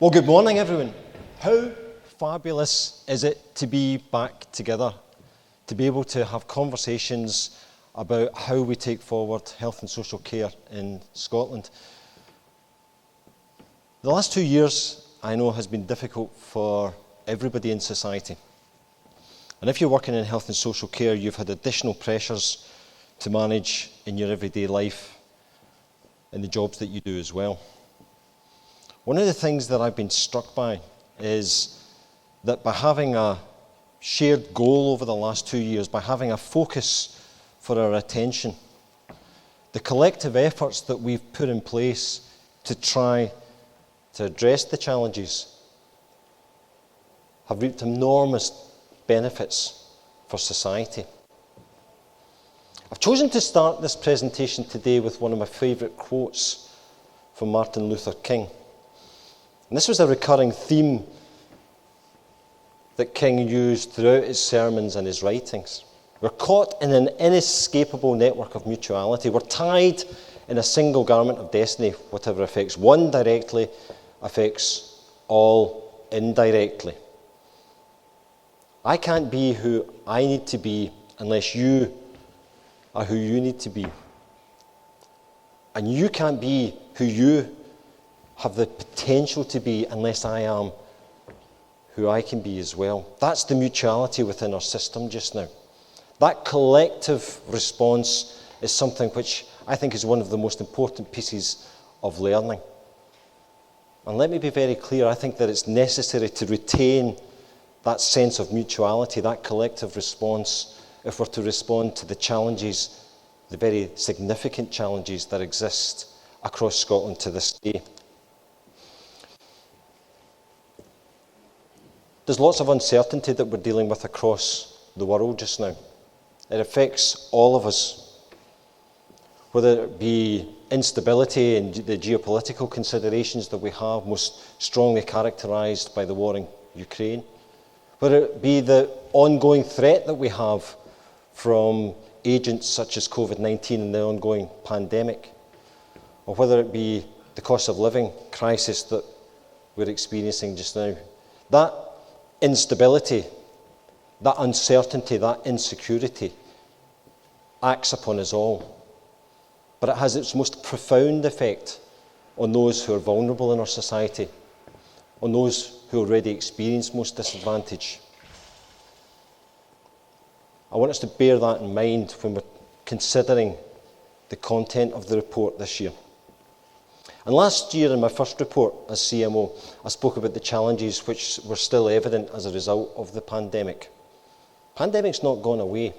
Well, good morning, everyone. How fabulous is it to be back together, to be able to have conversations about how we take forward health and social care in Scotland. The last 2 years, I know, has been difficult for everybody in society. And if you're working in health and social care, you've had additional pressures to manage in your everyday life and the jobs that you do as well. One of the things that I've been struck by is that by having a shared goal over the last 2 years, by having a focus for our attention, the collective efforts that we've put in place to try to address the challenges have reaped enormous benefits for society. I've chosen to start this presentation today with one of my favourite quotes from Martin Luther King. And this was a recurring theme that King used throughout his sermons and his writings. We're caught in an inescapable network of mutuality. We're tied in a single garment of destiny. Whatever affects one directly affects all indirectly. I can't be who I need to be unless you are who you need to be. And you can't be who you have the potential to be unless I am who I can be as well. That's the mutuality within our system just now. That collective response is something which I think is one of the most important pieces of learning. And let me be very clear, I think that it's necessary to retain that sense of mutuality, that collective response, if we're to respond to the challenges, the very significant challenges that exist across Scotland to this day. There's lots of uncertainty that we're dealing with across the world just now. It affects all of us, whether it be instability and the geopolitical considerations that we have, most strongly characterised by the war in Ukraine, whether it be the ongoing threat that we have from agents such as COVID-19 and the ongoing pandemic, or whether it be the cost of living crisis that we're experiencing just now. That instability, that uncertainty, that insecurity acts upon us all. But it has its most profound effect on those who are vulnerable in our society, on those who already experience most disadvantage. I want us to bear that in mind when we're considering the content of the report this year. And last year, in my first report as CMO, I spoke about the challenges which were still evident as a result of the pandemic. The pandemic's not gone away.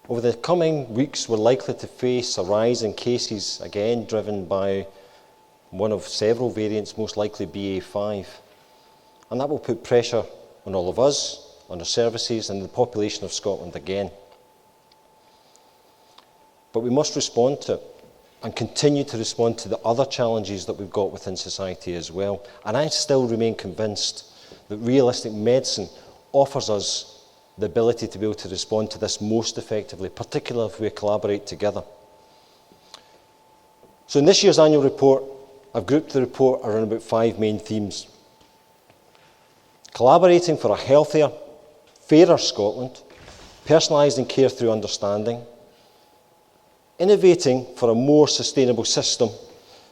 Over the coming weeks, we're likely to face a rise in cases, again driven by one of several variants, most likely BA5. And that will put pressure on all of us, on our services, and the population of Scotland again. But we must respond to it, and continue to respond to the other challenges that we've got within society as well. And I still remain convinced that realistic medicine offers us the ability to be able to respond to this most effectively, particularly if we collaborate together. So in this year's annual report, I've grouped the report around about 5 main themes. Collaborating for a healthier, fairer Scotland, personalising care through understanding, innovating for a more sustainable system,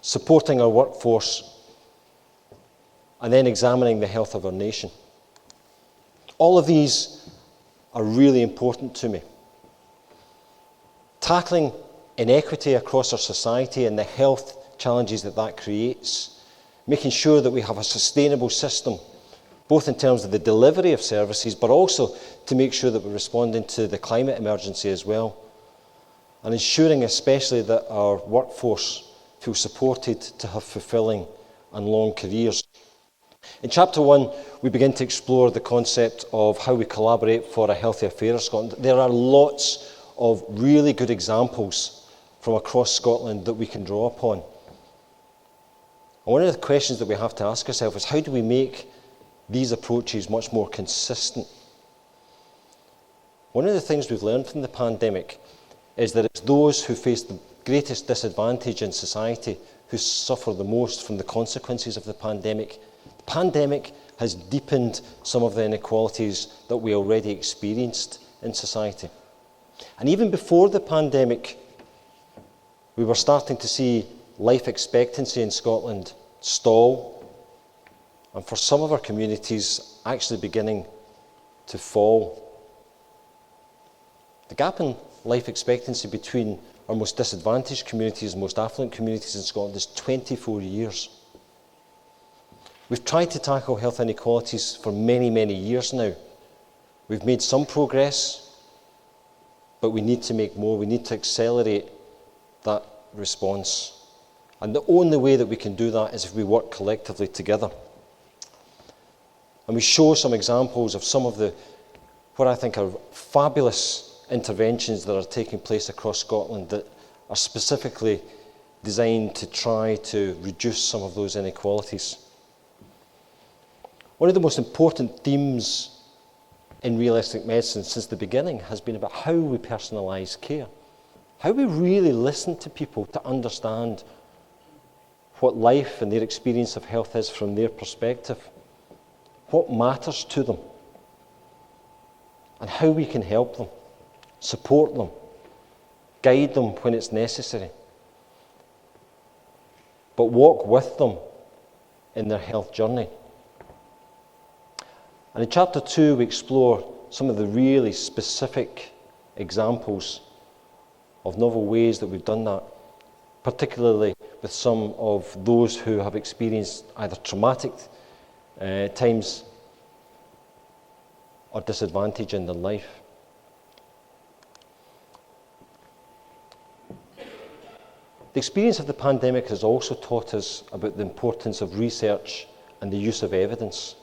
supporting our workforce, and then examining the health of our nation. All of these are really important to me. Tackling inequity across our society and the health challenges that that creates, making sure that we have a sustainable system, both in terms of the delivery of services, but also to make sure that we're responding to the climate emergency as well, and ensuring especially that our workforce feel supported to have fulfilling and long careers. In Chapter 1, we begin to explore the concept of how we collaborate for a healthier, fairer Scotland. There are lots of really good examples from across Scotland that we can draw upon. And one of the questions that we have to ask ourselves is, how do we make these approaches much more consistent? One of the things we've learned from the pandemic is that it's those who face the greatest disadvantage in society who suffer the most from the consequences of the pandemic. The pandemic has deepened some of the inequalities that we already experienced in society. And even before the pandemic, we were starting to see life expectancy in Scotland stall, and for some of our communities actually beginning to fall. The gap in life expectancy between our most disadvantaged communities and most affluent communities in Scotland is 24 years. We've tried to tackle health inequalities for many, many years now. We've made some progress, but we need to make more. We need to accelerate that response. And the only way that we can do that is if we work collectively together. And we show some examples of some of the, what I think are fabulous interventions that are taking place across Scotland that are specifically designed to try to reduce some of those inequalities. One of the most important themes in realistic medicine since the beginning has been about how we personalise care, how we really listen to people to understand what life and their experience of health is from their perspective, what matters to them, and how we can help them, support them, guide them when it's necessary, but walk with them in their health journey. And in Chapter 2, we explore some of the really specific examples of novel ways that we've done that, particularly with some of those who have experienced either traumatic times or disadvantage in their life. The experience of the pandemic has also taught us about the importance of research and the use of evidence.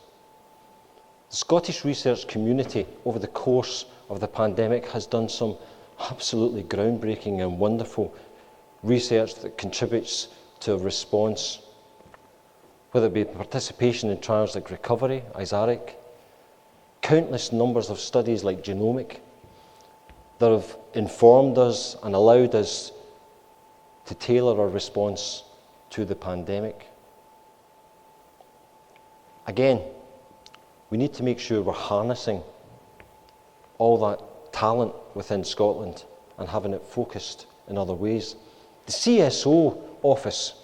The Scottish research community over the course of the pandemic has done some absolutely groundbreaking and wonderful research that contributes to a response, whether it be participation in trials like Recovery, Isaric, countless numbers of studies like Genomic that have informed us and allowed us to tailor our response to the pandemic. Again, we need to make sure we're harnessing all that talent within Scotland and having it focused in other ways. The CSO office,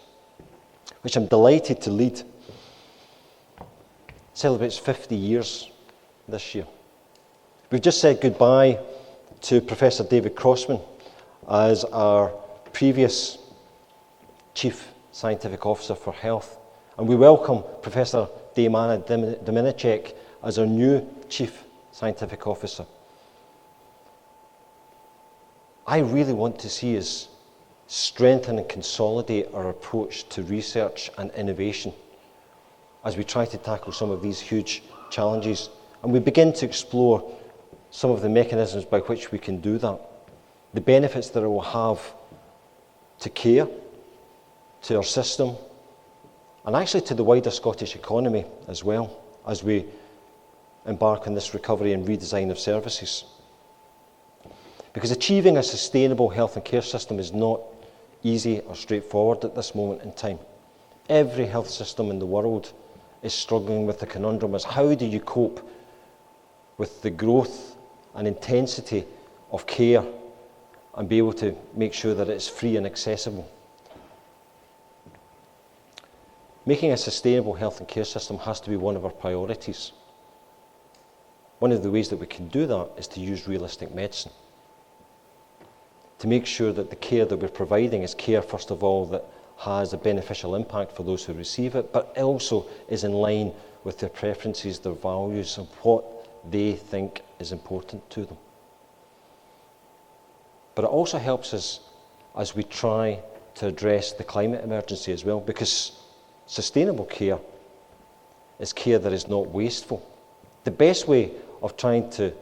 which I'm delighted to lead, celebrates 50 years this year. We've just said goodbye to Professor David Crossman as our previous Chief Scientific Officer for Health, and we welcome Professor Dejmana Dominicek as our new Chief Scientific Officer. I really want to see us strengthen and consolidate our approach to research and innovation as we try to tackle some of these huge challenges. And we begin to explore some of the mechanisms by which we can do that. The benefits that it will have to care, to our system, and actually to the wider Scottish economy as well, as we embark on this recovery and redesign of services. Because achieving a sustainable health and care system is not easy or straightforward at this moment in time. Every health system in the world is struggling with the conundrum as how do you cope with the growth and intensity of care and be able to make sure that it's free and accessible. Making a sustainable health and care system has to be one of our priorities. One of the ways that we can do that is to use realistic medicine, to make sure that the care that we're providing is care, first of all, that has a beneficial impact for those who receive it, but also is in line with their preferences, their values, and what they think is important to them. But it also helps us as we try to address the climate emergency as well, because sustainable care is care that is not wasteful. The best way of trying to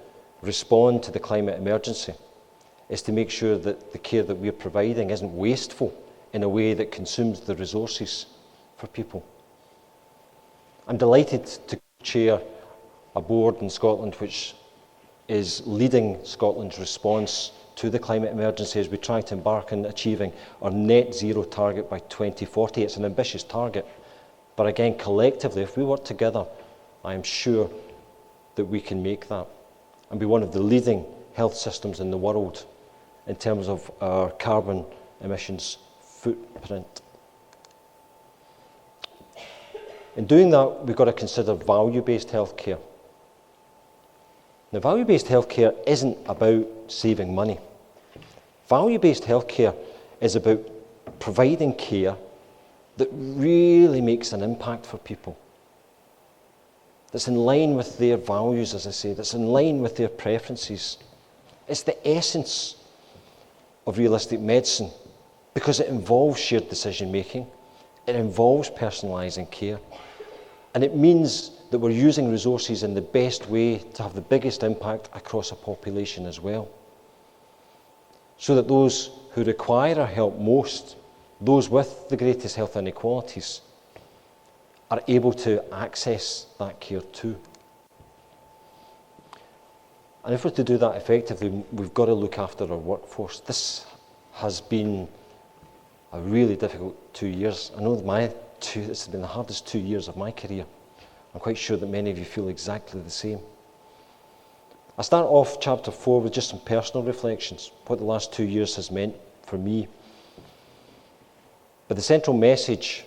respond to the climate emergency is to make sure that the care that we're providing isn't wasteful in a way that consumes the resources for people. I'm delighted to chair a board in Scotland which is leading Scotland's response to the climate emergency as we try to embark on achieving our net zero target by 2040. It's an ambitious target, but again, collectively, if we work together, I am sure that we can make that and be one of the leading health systems in the world in terms of our carbon emissions footprint. In doing that, we've got to consider value-based healthcare. Now, value-based healthcare isn't about saving money. Value-based healthcare is about providing care that really makes an impact for people, that's in line with their values, as I say, that's in line with their preferences. It's the essence of realistic medicine because it involves shared decision-making, it involves personalising care, and it means that we're using resources in the best way to have the biggest impact across a population as well. So that those who require our help most, those with the greatest health inequalities, are able to access that care too. And if we're to do that effectively, we've got to look after our workforce. This has been a really difficult 2 years. I know this has been the hardest 2 years of my career. I'm quite sure that many of you feel exactly the same. I start off chapter 4 with just some personal reflections, what the last 2 years has meant for me. But the central message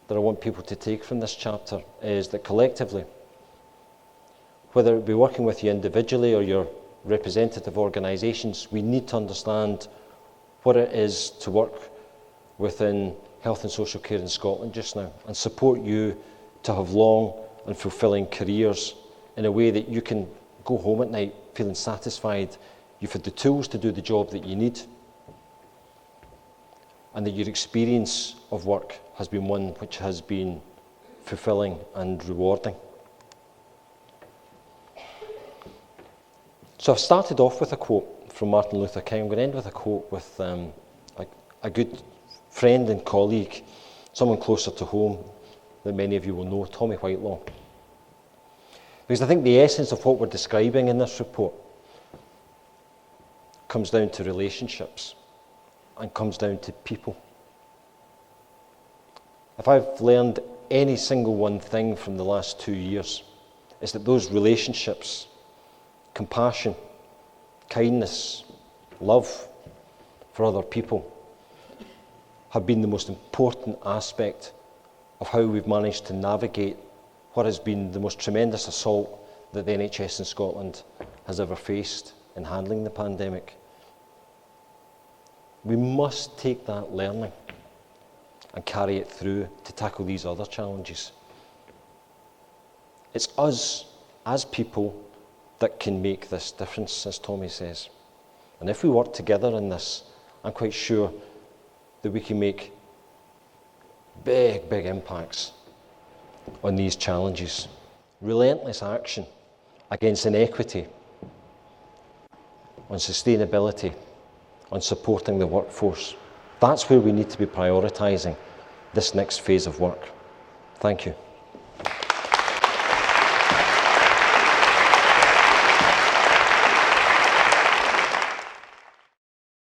that I want people to take from this chapter is that collectively, whether it be working with you individually or your representative organisations, we need to understand what it is to work within health and social care in Scotland just now and support you to have long and fulfilling careers in a way that you can go home at night feeling satisfied you've had the tools to do the job that you need and that your experience of work has been one which has been fulfilling and rewarding. So I've started off with a quote from Martin Luther King. I'm going to end with a quote with a good friend and colleague, someone closer to home that many of you will know, Tommy Whitelaw. Because I think the essence of what we're describing in this report comes down to relationships and comes down to people. If I've learned any single one thing from the last 2 years, it's that those relationships, compassion, kindness, love for other people have been the most important aspect of how we've managed to navigate what has been the most tremendous assault that the NHS in Scotland has ever faced in handling the pandemic. We must take that learning and carry it through to tackle these other challenges. It's us as people that can make this difference, as Tommy says. And if we work together in this, I'm quite sure that we can make big, big impacts on these challenges. Relentless action against inequity, on sustainability, on supporting the workforce. That's where we need to be prioritising this next phase of work. Thank you.